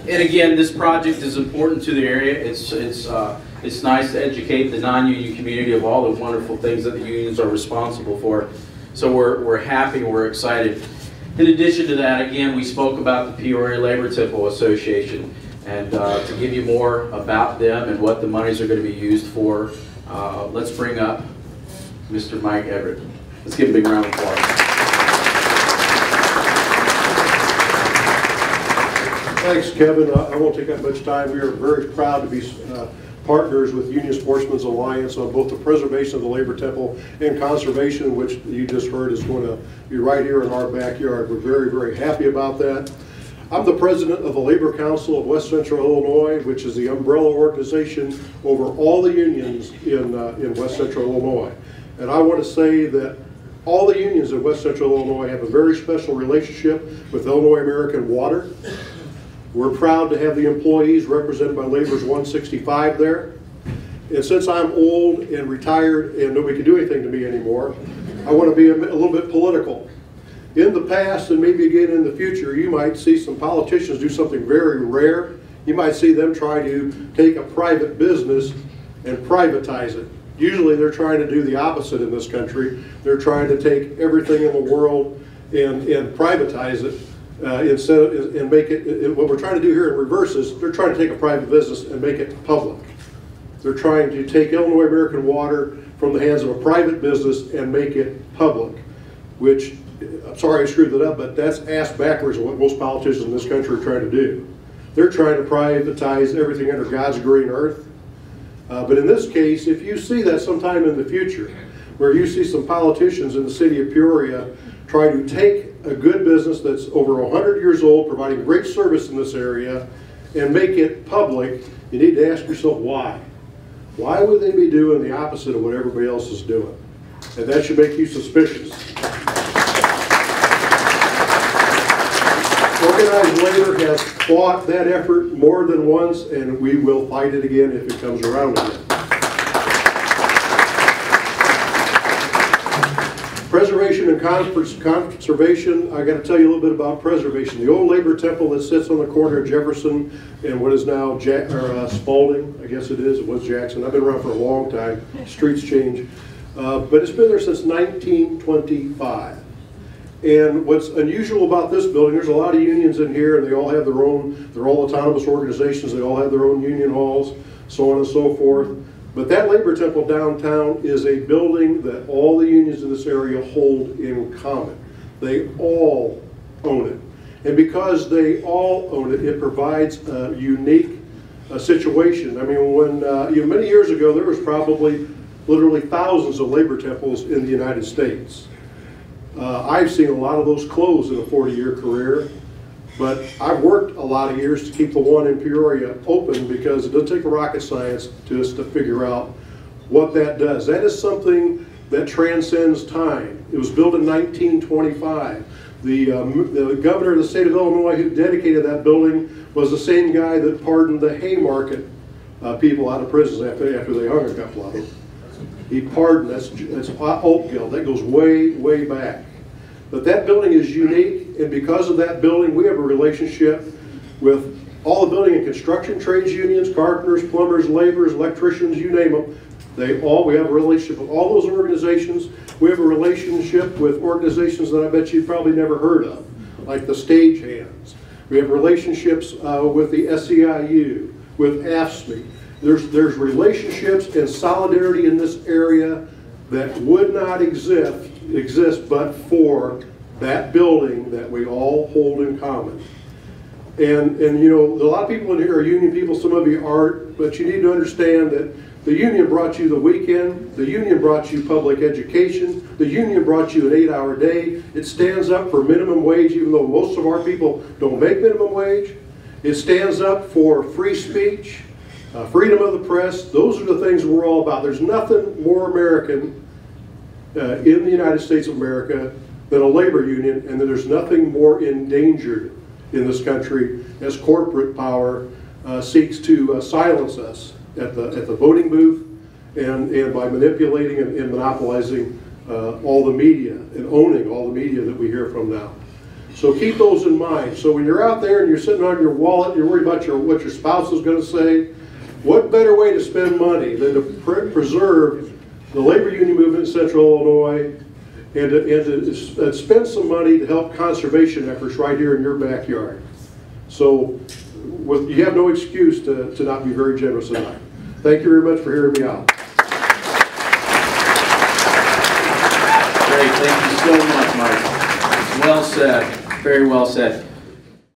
And again, this project is important to the area. It's nice to educate the non-union community of all the wonderful things that the unions are responsible for. So we're happy, we're excited. In addition to that, again, we spoke about the Peoria Labor Temple Association. And to give you more about them and what the monies are going to be used for, let's bring up Mr. Mike Everett. Let's give him a big round of applause. Thanks, Kevin. I won't take up much time. We are very proud to be partners with Union Sportsmen's Alliance on both the preservation of the Labor Temple and conservation, which you just heard is going to be right here in our backyard. We're very, very happy about that. I'm the president of the Labor Council of West Central Illinois, which is the umbrella organization over all the unions in West Central Illinois. And I want to say that all the unions in West Central Illinois have a very special relationship with Illinois American Water. We're proud to have the employees represented by Labor's 165 there. And since I'm old and retired and nobody can do anything to me anymore, I want to be a little bit political. In the past, and maybe again in the future, you might see some politicians do something very rare. You might see them try to take a private business and privatize it. Usually they're trying to do the opposite in this country. They're trying to take everything in the world and privatize it and make it, what we're trying to do here in reverse is they're trying to take a private business and make it public. They're trying to take Illinois American Water from the hands of a private business and make it public, which, I'm sorry I screwed that up, but that's ass backwards of what most politicians in this country are trying to do. They're trying to privatize everything under God's green earth. But in this case, if you see that sometime in the future, where you see some politicians in the city of Peoria try to take a good business that's over 100 years old, providing great service in this area, and make it public, you need to ask yourself why. Why would they be doing the opposite of what everybody else is doing? And that should make you suspicious. Organized labor has fought that effort more than once, and we will fight it again if it comes around again. Preservation and conservation, I got to tell you a little bit about preservation. The old Labor Temple that sits on the corner of Jefferson and what is now Spalding, I guess it is, it was Jackson. I've been around for a long time, streets change. But it's been there since 1925. And what's unusual about this building, there's a lot of unions in here and they all have their own, they're all autonomous organizations, they all have their own union halls, so on and so forth. But that Labor Temple downtown is a building that all the unions in this area hold in common. They all own it. And because they all own it, it provides a unique situation. I mean, when many years ago, there was probably literally thousands of labor temples in the United States. I've seen a lot of those close in a 40-year career, but I've worked a lot of years to keep the one in Peoria open because it doesn't take rocket science to figure out what that does. That is something that transcends time. It was built in 1925. The governor of the state of Illinois who dedicated that building was the same guy that pardoned the Haymarket people out of prisons after they hung a couple of them. He pardoned, that's Oakville, that goes way, way back. But that building is unique, and because of that building, we have a relationship with all the building and construction trades unions, carpenters, plumbers, laborers, electricians, you name them. We have a relationship with all those organizations. We have a relationship with organizations that I bet you've probably never heard of, like the Stagehands. We have relationships with the SEIU, with AFSCME. There's relationships and solidarity in this area that would not exist but for that building that we all hold in common. And you know, a lot of people in here are union people, some of you aren't, but you need to understand that the union brought you the weekend, the union brought you public education, the union brought you an 8-hour day. It stands up for minimum wage, even though most of our people don't make minimum wage. It stands up for free speech, freedom of the press. Those are the things we're all about. There's nothing more American in the United States of America than a labor union, and there's nothing more endangered in this country as corporate power seeks to silence us at the voting booth and by manipulating and monopolizing all the media and owning all the media that we hear from now. So keep those in mind. So when you're out there and you're sitting on your wallet, you're worried about what your spouse is going to say, what better way to spend money than to preserve the labor union movement in Central Illinois and to spend some money to help conservation efforts right here in your backyard. So you have no excuse to not be very generous tonight. Thank you very much for hearing me out. Great, thank you so much, Mike. Well said, very well said.